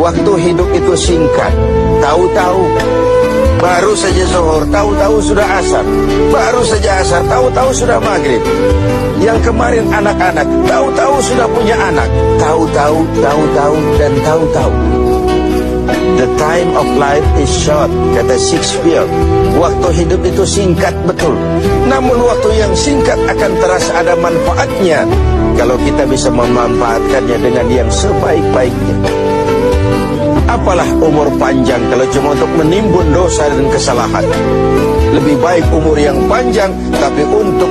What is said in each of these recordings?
Waktu hidup itu singkat. Tahu-tahu baru saja zuhur, tahu-tahu sudah asar. Baru saja asar, tahu-tahu sudah maghrib. Yang kemarin anak-anak, tahu-tahu sudah punya anak. Tahu-tahu, dan tahu-tahu. The time of life is short, kata Shakespeare. Waktu hidup itu singkat betul. Namun waktu yang singkat akan terasa ada manfaatnya kalau kita bisa memanfaatkannya dengan yang sebaik-baiknya. Apalah umur panjang kalau cuma untuk menimbun dosa dan kesalahan. Lebih baik umur yang panjang tapi untuk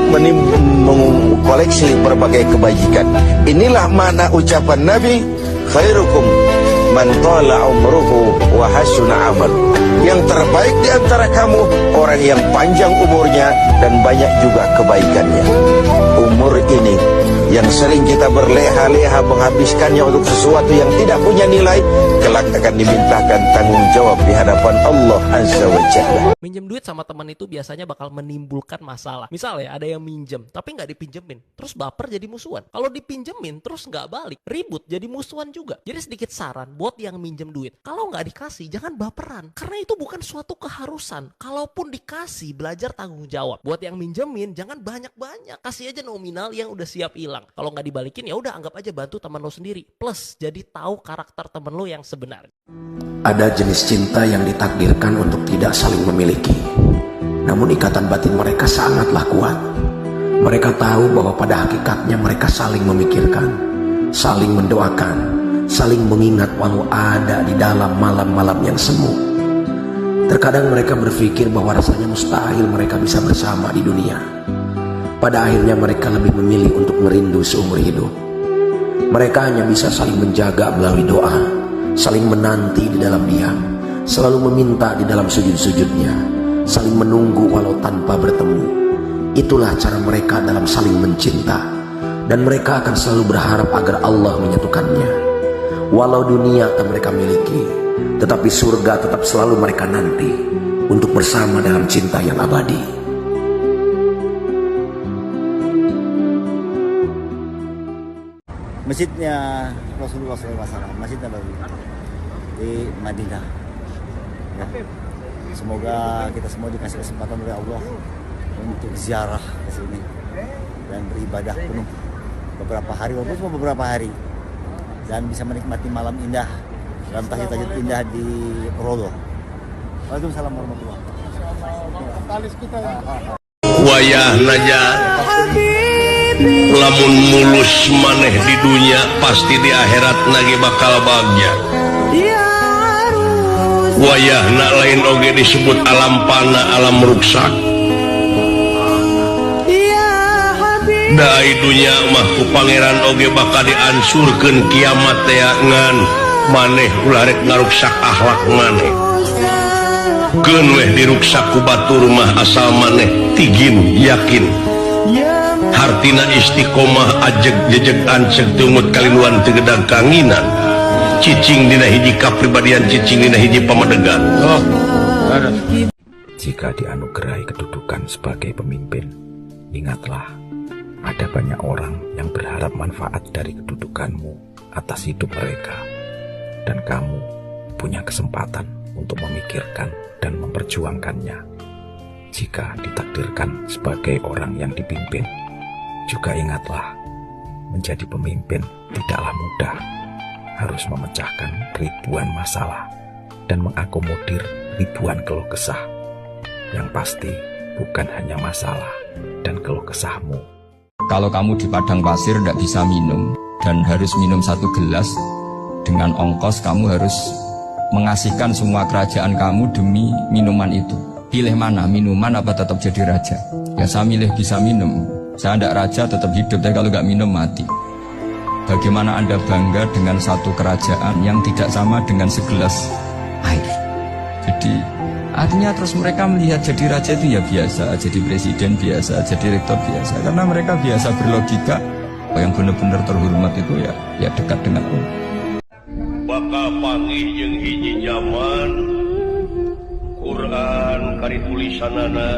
mengkoleksi berbagai kebajikan. Inilah makna ucapan Nabi, khairukum man tala umruhu wa hasuna amal. Yang terbaik di antara kamu orang yang panjang umurnya dan banyak juga kebaikannya. Umur ini yang sering kita berleha-leha menghabiskannya untuk sesuatu yang tidak punya nilai, kelak akan dimintakan tanggung jawab di hadapan Allah Azza wa Jalla. Minjem duit sama teman itu biasanya bakal menimbulkan masalah. Misalnya ada yang minjem tapi nggak dipinjemin, terus baper jadi musuhan. Kalau dipinjemin terus nggak balik, ribut jadi musuhan juga. Jadi sedikit saran buat yang minjem duit, kalau nggak dikasih jangan baperan, karena itu bukan suatu keharusan. Kalaupun dikasih, belajar tanggung jawab. Buat yang minjemin jangan banyak-banyak, kasih aja nominal yang udah siap hilang. Kalau nggak dibalikin ya udah anggap aja bantu teman lo sendiri. Plus jadi tahu karakter temen lo yang sebenarnya. Ada jenis cinta yang ditakdirkan untuk tidak saling memiliki, namun ikatan batin mereka sangatlah kuat. Mereka tahu bahwa pada hakikatnya mereka saling memikirkan, saling mendoakan, saling mengingat walau ada di dalam malam-malam yang semu. Terkadang mereka berpikir bahwa rasanya mustahil mereka bisa bersama di dunia. Pada akhirnya mereka lebih memilih untuk merindu seumur hidup. Mereka hanya bisa saling menjaga melalui doa, saling menanti di dalam diam, selalu meminta di dalam sujud-sujudnya, saling menunggu walau tanpa bertemu. Itulah cara mereka dalam saling mencinta, dan mereka akan selalu berharap agar Allah menyatukannya. Walau dunia tak mereka miliki, tetapi surga tetap selalu mereka nanti untuk bersama dalam cinta yang abadi. Masjidnya Rasulullah SAW, Masjid Nabawi di Madinah. Ya. Semoga kita semua dikasih kesempatan oleh Allah untuk ziarah ke sini dan beribadah penuh beberapa hari, walaupun cuma beberapa hari, dan bisa menikmati malam indah dalam tahajud indah di Rodo. Waalaikumsalam warahmatullahi wabarakatuh. Wayah naja lamun mulus maneh di dunia, pasti di akhirat nage bakal bagja. Wayahna lain oge disebut alam pana, alam ruksak. Dai dunya mah ku pangeran oge bakal diansurkeun kiamat teh ngan maneh ulah rek ngaruksak akhlak maneh. Keun weh diruksak ku batur mah asal maneh tigin yakin. Hartina istiqomah ajeg jejeg anceg tumut kaliluan tegedag kanginan, cicing dina hiji kapribadian, cicing dina hiji pamadegan. Jika dianugerahi kedudukan sebagai pemimpin, ingatlah ada banyak orang yang berharap manfaat dari kedudukanmu atas hidup mereka, dan kamu punya kesempatan untuk memikirkan dan memperjuangkannya. Jika ditakdirkan sebagai orang yang dipimpin, juga ingatlah, menjadi pemimpin tidaklah mudah. Harus memecahkan ribuan masalah dan mengakomodir ribuan keluh kesah. Yang pasti bukan hanya masalah dan keluh kesahmu. Kalau kamu di padang pasir tidak bisa minum dan harus minum 1 gelas, dengan ongkos kamu harus mengasihkan semua kerajaan kamu demi minuman itu. Pilih mana, minuman apa tetap jadi raja? Ya saya milih bisa minum. Saya tidak raja tetap hidup, tapi kalau nggak minum mati. Bagaimana Anda bangga dengan satu kerajaan yang tidak sama dengan segelas air? Jadi artinya terus mereka melihat jadi raja itu ya biasa, jadi presiden biasa, jadi rektor biasa, karena mereka biasa berlogika. Yang benar-benar terhormat itu ya dekat dengan Allah. Bakal panggih jeung hiji zaman Quran kari tulisanana,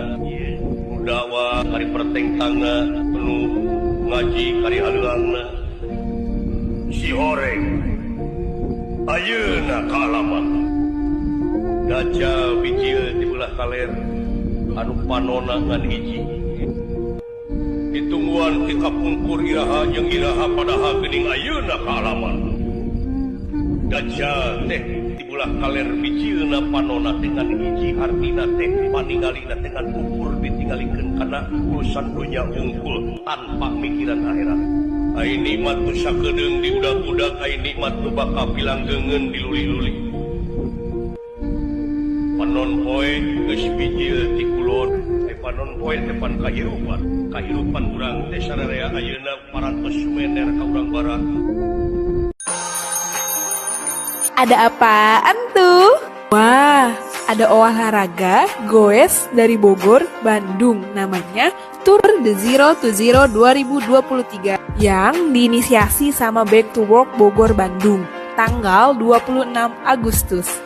dakwah kari pertengtangna, penuh ngaji kari halangna. Si horeng ayeuna kaalaman. Daja bijil di belah kaler anu panona ngan hiji. Hitungguan ti kapungkur iraha jeung iraha padaha geuning ayeuna kaalaman. Daja teh di belah kaler bijilna panona dengan hiji artina teh paningalina dengan ukur ditinggalikeun kana urusan dunya unggul tanpa mikiran akhirat. Ai nikmat nu sakedeung di udag-udag, ai nikmat nu bakal pilanggeungeun di luli-luli. Panon poe geus bijil ti kulon, panon poe depan kahirupan urang teh sararea ayeuna parantos sumener ka urang barat. Ada apaan tuh? Wah, ada olahraga goes dari Bogor, Bandung. Namanya Tour de Zero to Zero 2023 yang diinisiasi sama Back to Work Bogor, Bandung, tanggal 26 Agustus.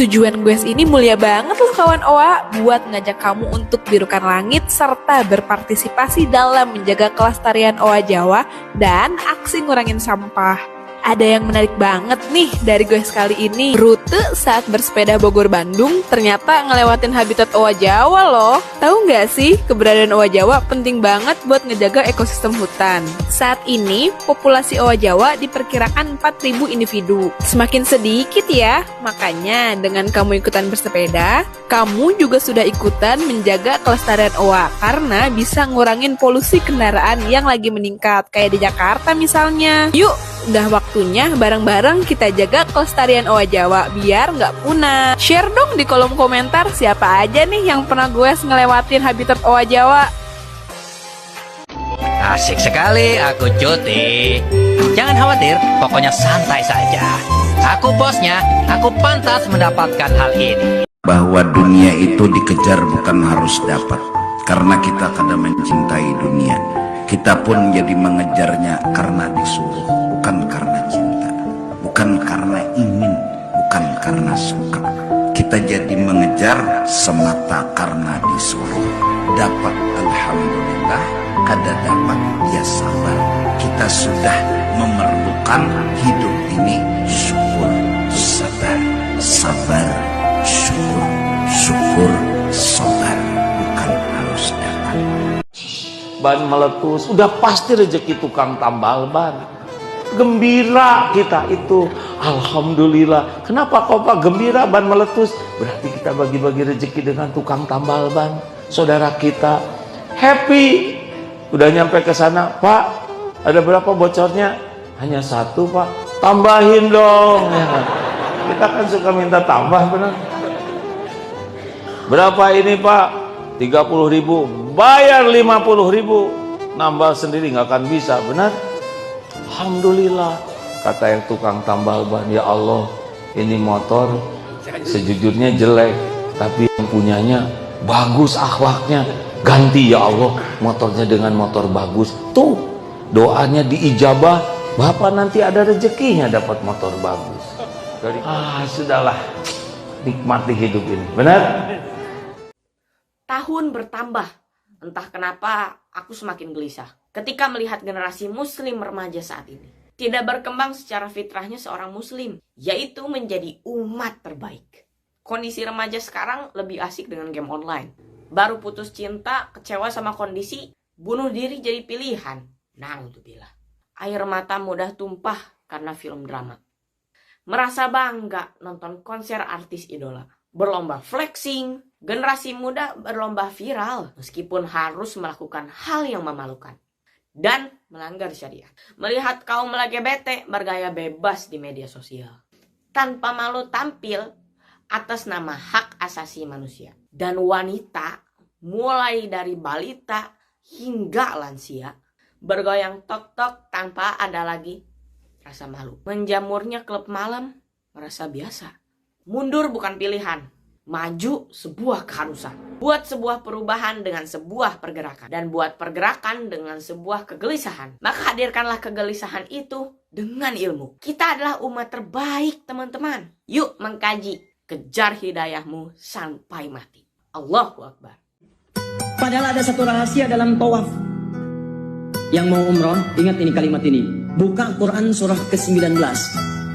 Tujuan goes ini mulia banget loh kawan OA, buat ngajak kamu untuk birukan langit serta berpartisipasi dalam menjaga kelestarian OA Jawa dan aksi ngurangin sampah. Ada yang menarik banget nih dari goes kali ini. Rute saat bersepeda Bogor-Bandung ternyata ngelewatin habitat owa Jawa loh. Tahu nggak sih, keberadaan owa Jawa penting banget buat ngejaga ekosistem hutan. Saat ini, populasi owa Jawa diperkirakan 4.000 individu. Semakin sedikit ya, makanya dengan kamu ikutan bersepeda, kamu juga sudah ikutan menjaga kelestarian owa karena bisa ngurangin polusi kendaraan yang lagi meningkat, kayak di Jakarta misalnya. Yuk, udah waktunya bareng-bareng kita jaga kelestarian owa Jawa biar nggak punah. Share dong di kolom komentar siapa aja nih yang pernah goes ngelewatin habitat owa Jawa. Asik sekali, aku cuti. Jangan khawatir, pokoknya santai saja. Aku bosnya, aku pantas mendapatkan hal ini. Bahwa dunia itu dikejar bukan harus dapat. Karena kita kadang mencintai dunia, kita pun menjadi mengejarnya karena disuruh, bukan karena cinta, bukan karena ingin, bukan karena suka. Kita jadi mengejar semata karena disuruh. Dapat alhamdulillah, kada dapat ya sabar. Kita sudah memerlukan hidup ini syukur, sabar, sabar, syukur, syukur, sabar, bukan harus dapat. Ban meletus, udah pasti rezeki tukang tambal ban. Gembira kita itu, alhamdulillah. Kenapa kok Pak gembira ban meletus? Berarti kita bagi-bagi rezeki dengan tukang tambal ban, saudara kita. Happy, udah nyampe ke sana, Pak. Ada berapa bocornya? Hanya 1, Pak. Tambahin dong. Ya. Kita kan suka minta tambah, benar. Berapa ini, Pak? 30.000. Bayar 50.000. Nambah sendiri nggak akan bisa, benar? Alhamdulillah, kata yang tukang tambal ban, ya Allah, ini motor sejujurnya jelek, tapi yang punyanya bagus akhlaknya. Ganti ya Allah motornya dengan motor bagus. Tuh, doanya diijabah, Bapak nanti ada rezekinya dapat motor bagus. Sudahlah, nikmati hidup ini, benar? Tahun bertambah, entah kenapa aku semakin gelisah ketika melihat generasi muslim remaja saat ini tidak berkembang secara fitrahnya seorang muslim, yaitu menjadi umat terbaik. Kondisi remaja sekarang lebih asik dengan game online. Baru putus cinta, kecewa sama kondisi, bunuh diri jadi pilihan. Naudzubillah. Air mata mudah tumpah karena film drama. Merasa bangga nonton konser artis idola. Berlomba flexing, generasi muda berlomba viral meskipun harus melakukan hal yang memalukan dan melanggar syariat. Melihat kaum LGBT bergaya bebas di media sosial tanpa malu tampil atas nama hak asasi manusia. Dan wanita mulai dari balita hingga lansia bergoyang tok-tok tanpa ada lagi rasa malu. Menjamurnya klub malam merasa biasa. Mundur bukan pilihan, maju sebuah keharusan. Buat sebuah perubahan dengan sebuah pergerakan, dan buat pergerakan dengan sebuah kegelisahan. Maka hadirkanlah kegelisahan itu dengan ilmu. Kita adalah umat terbaik, teman-teman. Yuk mengkaji, kejar hidayahmu sampai mati. Allahu Akbar. Padahal ada satu rahasia dalam tawaf. Yang mau umroh, ingat ini kalimat ini. Buka Quran surah ke-19.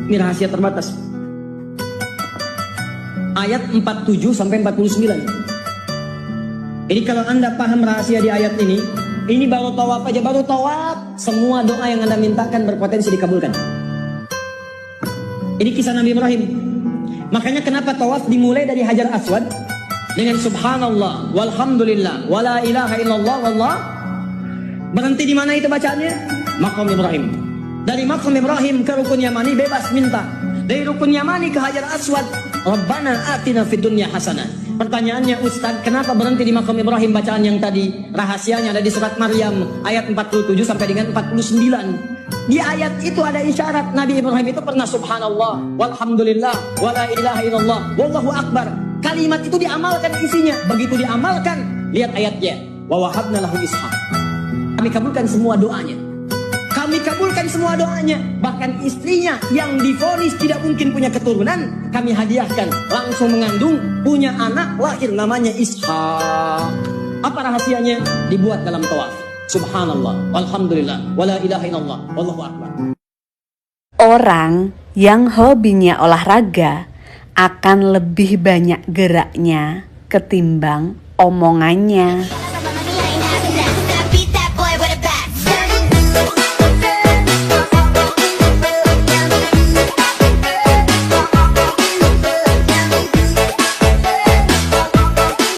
Ini rahasia terbatas. Ayat 47 sampai 49. Jadi kalau Anda paham rahasia di ayat ini baru tawaf aja, baru tawaf, semua doa yang Anda mintakan berpotensi dikabulkan. Ini kisah Nabi Ibrahim. Makanya kenapa tawaf dimulai dari Hajar Aswad dengan subhanallah, walhamdulillah, wala ilaha illallah, wallah. Berhenti di mana itu bacaannya? Maqam Ibrahim. Dari Maqam Ibrahim ke Rukun Yamani bebas minta. Dari Rukun Yamani ke Hajar Aswad, Rabbana atina fid dunya hasanah. Pertanyaannya, Ustaz, kenapa berhenti di Maqam Ibrahim bacaan yang tadi? Rahasianya ada di surat Maryam ayat 47 sampai dengan 49. Di ayat itu ada isyarat Nabi Ibrahim itu pernah subhanallah, walhamdulillah, wala ilaha illallah, wallahu akbar. Kalimat itu diamalkan isinya. Begitu diamalkan, lihat ayatnya. Wa wahabna lahu ishaq. Kami kabulkan semua doanya. Kami kabulkan semua doanya. Bahkan istrinya yang divonis tidak mungkin punya keturunan, kami hadiahkan, langsung mengandung, punya anak, lahir namanya Ishaq. Apa rahasianya? Dibuat dalam tawaf. Subhanallah, walhamdulillah, wala ilaha illallah, wallahu akbar. Orang yang hobinya olahraga akan lebih banyak geraknya ketimbang omongannya.